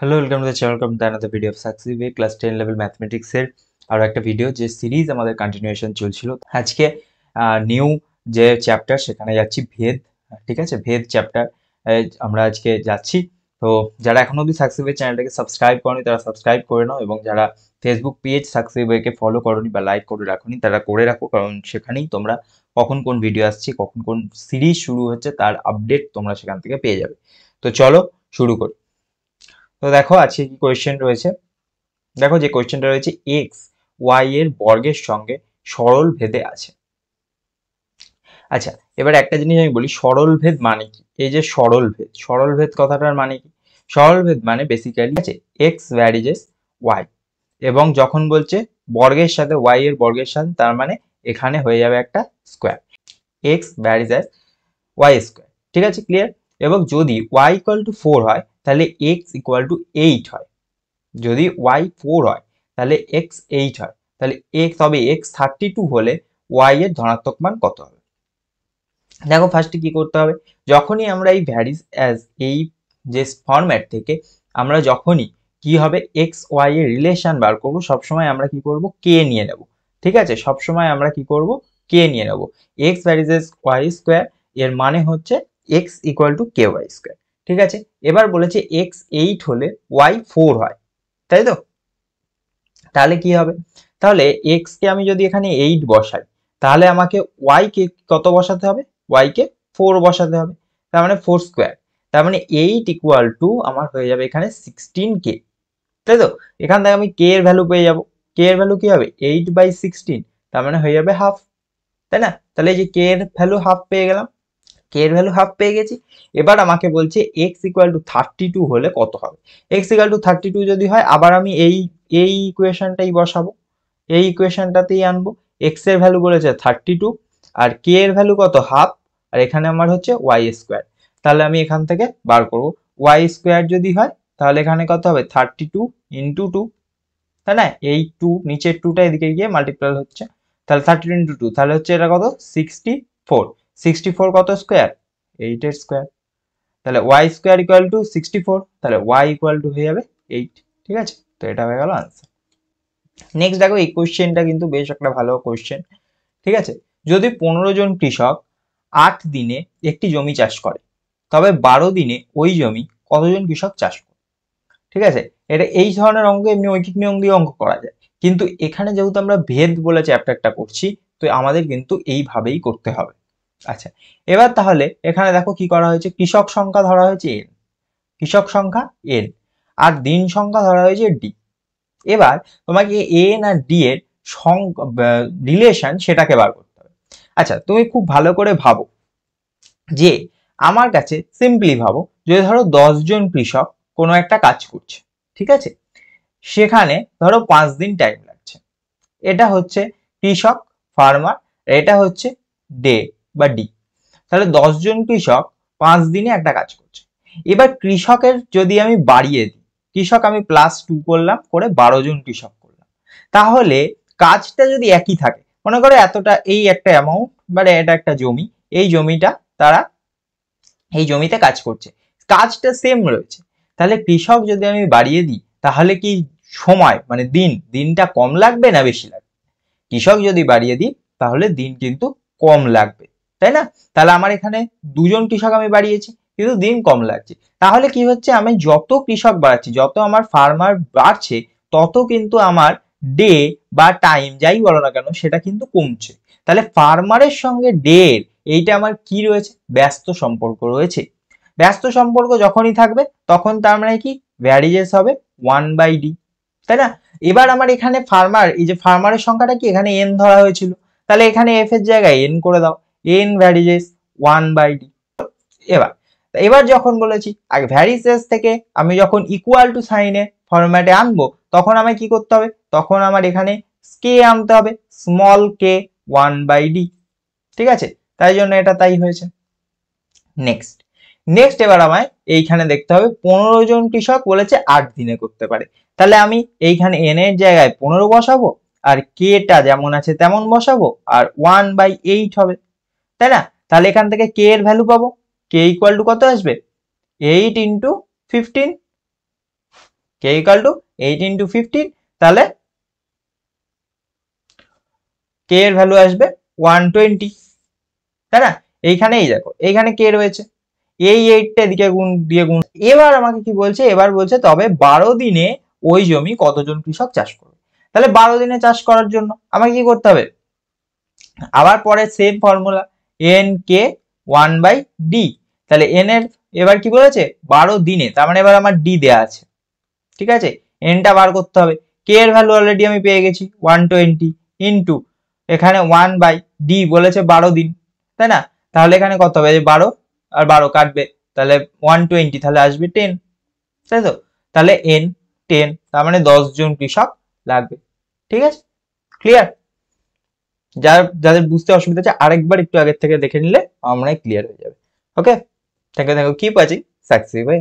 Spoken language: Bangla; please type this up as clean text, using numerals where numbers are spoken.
Hello, welcome to the channel, welcome to another video of success way class 10 level ম্যাথমেটিক্সের আরও একটা ভিডিও যে সিরিজ আমাদের কন্টিনিউয়েশন চলছিল। আজকে নিউ যে চ্যাপ্টার সেখানে যাচ্ছি ভেদ। ঠিক আছে, ভেদ চ্যাপ্টার আমরা আজকে যাচ্ছি। তো যারা এখনো অবধি সাকসেস ওয়ে চ্যানেলটাকে সাবস্ক্রাইব করনি তারা সাবস্ক্রাইব করে নাও, এবং যারা ফেসবুক পেজ সাকসেস ওয়েকে ফলো করনি বা লাইক করে রাখোনি তারা করে রাখো, কারণ সেখানেই তোমরা কখন কোন ভিডিও আসছে, কখন কোন সিরিজ শুরু হচ্ছে তার আপডেট তোমরা সেখান থেকে পেয়ে যাবে। তো চলো শুরু করি। তো দেখো আজকে কি কোয়েশ্চেন রয়েছে। দেখো যে কোয়েশ্চেনটা রয়েছে, এক্স ওয়াই এর বর্গের সঙ্গে সরল ভেদে আছে। আচ্ছা, এবার একটা জিনিস আমি বলি, সরল ভেদ মানে কি? এই যে সরল ভেদ, সরল ভেদ কথাটার মানে কি? সরল ভেদ মানে বেসিক্যালি আছে এক্স ভ্যারিজেস ওয়াই, এবং যখন বলছে বর্গের সাথে ওয়াই এর বর্গের সাথে, তার মানে এখানে হয়ে যাবে একটা square, x varies y square. ঠিক আছে, ক্লিয়ার? এবং যদি ওয়াই ইকুয়াল টু 4 হয় তাহলে এক্স ইকুয়াল টু 8 হয়। যদি y 4 হয় তাহলে x 8 হয়, তাহলে তবে x 32 হলে y এর ধনাত্মক মান কত হবে? দেখো ফার্স্টে কি করতে হবে, যখনই আমরা এই ভ্যারিজ অ্যাজ এই যে ফরম্যাট থেকে আমরা যখনই কি হবে x y এর রিলেশন বার করব, সবসময় আমরা কি করব, k নিয়ে নেব। ঠিক আছে, সবসময় আমরা কি করব, k নিয়ে নেব। x ভ্যারিজেস y স্কোয়ার এর মানে হচ্ছে x equal to ky square. ঠিক আছে, এবার বলেছে x 8 হলে y 4 হয়, তাই তো? তাহলে কি হবে, তাহলে x কে আমি যদি এখানে 8 বসাই তাহলে আমাকে y কে কত বসাতে হবে, y কে 4 বসাতে হবে, তার মানে 4 স্কোয়ার। তার মানে 8 ইকুয়াল টু আমার হয়ে যাবে এখানে 16k, তাই তো? এখান থেকে আমি k এর ভ্যালু পেয়ে যাব, k এর ভ্যালু কি হবে 8/16, তার মানে হয়ে যাবে হাফ, তাই না? তাহলে এই যে k এর ভ্যালু হাফ পেয়ে গেলাম, k এর ভ্যালু হাফ পেয়ে গেছি। এবার আমাকে বলছে x ইকুয়াল টু 32 হলে কত হবে। x ইকুয়াল টু 32 যদি হয়, আবার আমি এই ইকুয়েশনটাই বসাবো, এই ইকুয়েশনটাতেই আনবো। x এর ভ্যালু বলেছে 32 আর k এর ভ্যালু কত, হাফ, আর এখানে আমার হচ্ছে y স্কোয়ার। তাহলে আমি এখান থেকে বার করব y স্কোয়ার যদি হয় তাহলে এখানে কত হবে 32 ইন্টু 2, তাই না? এই 2 নিচের 2টা এদিকে গিয়ে মাল্টিপ্লাই হচ্ছে, তাহলে 32 ইন্টু 2 তাহলে হচ্ছে এটা কত 64। 64 কত স্কোয়ার, 8 এর স্কোয়ার। তাহলে y স্কোয়ার ইকুয়াল টু 64, তাহলে y ইকুয়াল টু হয়ে যাবে 8। ঠিক আছে, তো এটা হয়ে গেল আনসার। নেক্সট দেখো, এই কোশ্চেনটা কিন্তু বেশ একটা ভালো কোশ্চেন। ঠিক আছে, যদি 15 জন কৃষক 8 দিনে একটি জমি চাষ করে, তবে 12 দিনে ওই জমি কতজন কৃষক চাষ করে? ঠিক আছে, এটা এই ধরনের অঙ্ক এমনি ঐকিক নিয়ম দিয়ে অঙ্ক করা যায়, কিন্তু এখানে যেহেতু আমরা ভেদ বলে চ্যাপ্টারটা করছি, তো আমাদের কিন্তু এইভাবেই করতে হবে। আচ্ছা, এবার তাহলে এখানে দেখো কি করা হয়েছে, কৃষক সংখ্যা ধরা হয়েছে n, কৃষক সংখ্যা n, আর দিন সংখ্যা ধরা হয়েছে d। এবার তোমাকে n আর d এর রিলেশন সেটাকে বার করতে হবে। আচ্ছা, তুমি খুব ভালো করে ভাবো যে আমার কাছে সিম্পলি ভাবো, যদি ধরো 10 জন কৃষক কোনো একটা কাজ করছে, ঠিক আছে, সেখানে ধরো 5 দিন টাইম লাগছে। এটা হচ্ছে কৃষক, ফার্মার, এটা হচ্ছে ডে বা ডি। তাহলে 10 জন কৃষক 5 দিনে একটা কাজ করছে। এবার কৃষকের যদি আমি বাড়িয়ে দিই, কৃষক আমি +2 করলাম, করে 12 জন কৃষক করলাম, তাহলে কাজটা যদি একই থাকে, মনে করো এতটা, এই একটা অ্যামাউন্ট, মানে এটা একটা জমি, এই জমিটা তারা এই জমিতে কাজ করছে, কাজটা সেম রয়েছে, তাহলে কৃষক যদি আমি বাড়িয়ে দিই তাহলে কি সময় মানে দিনটা কম লাগবে না বেশি লাগবে? কৃষক যদি বাড়িয়ে দিই তাহলে দিন কিন্তু কম লাগবে, তাই না? তাহলে আমার এখানে 2 জন কৃষক আমি বাড়িয়েছি কিন্তু দিন কম লাগছে, তাহলে কি হচ্ছে, আমি যত কৃষক বাড়াচ্ছি, যত আমার ফার্মার বাড়ছে, তত কিন্তু আমার ডে বা টাইম যাই বলো না কেন সেটা কিন্তু কমছে। তাহলে ফার্মারের সঙ্গে ডে এর এইটা আমার কি রয়েছে, ব্যস্ত সম্পর্ক রয়েছে। ব্যস্ত সম্পর্ক যখনই থাকবে তখন তার মানে কি, ভ্যারিজেস হবে 1/d, তাই না? এবার আমার এখানে ফার্মার, এই যে ফার্মারের সংখ্যাটা কি এখানে n ধরা হয়েছিল, তাহলে এখানে f এর জায়গায় n করে দাও, n ভ্যারিজেস 1/d। এবার এবার যখন বলেছি আগে ভ্যারিজেস থেকে আমি যখন ইকুয়াল টু সাইনে ফরম্যাটে আনবো, তখন আমায় কি করতে হবে, তখন আমার এখানে কে আনতে হবে, স্মল কে 1/d। ঠিক আছে, তাই জন্য এটা তাই হয়েছে। নেক্সট নেক্সট এবার আমায় এইখানে দেখতে হবে 15 জন কৃষক বলেছে 8 দিনে করতে পারে, তাহলে আমি এইখানে n এর জায়গায় 15 বসাবো, আর কে টা যেমন আছে তেমন বসাবো, আর 1/8 হবে, তাই না? তাহলে এখান থেকে কে এর ভ্যালু পাবো, কে ইকুয়াল টু কত আসবে, 8 into 15, K equal to 8 into 15, তাহলে কে এর ভ্যালু আসবে 120, তাই না? এইখানেই দেখো এইখানে কে রয়েছে, এই 8টা এদিকে গুণ দিয়ে গুণ। এবার আমাকে কি বলছে, এবার বলছে তবে 12 দিনে ওই জমি কতজন কৃষক চাষ করবে। তাহলে 12 দিনে চাষ করার জন্য আমাকে কি করতে হবে, আবার পরে same formula, N K 1/d। তাহলে এন এর এবার কি বলেছে 12 দিনে, তার মানে এবার আমার ডি দেয়া আছে, ঠিক আছে? এনটা বার করতে হবে, কে এর ভ্যালু অলরেডি আমি পেয়ে গেছি 120 ইন্টু এখানে 1/d বলেছে 12 দিন, তাই না? তাহলে এখানে কত হবে, 12 আর 12 কাটবে, তাহলে 120, তাহলে আসবে 10, তাই তো? তাহলে এন 10, তার মানে 10 জন কৃষক লাগবে। ঠিক আছে, ক্লিয়ার? যাদের বুঝতে অসুবিধা আছে আরেকবার একটু আগের থেকে দেখে নিলে আমরা ক্লিয়ার হয়ে যাবে। Okay, thank you, keep watching success ভাই।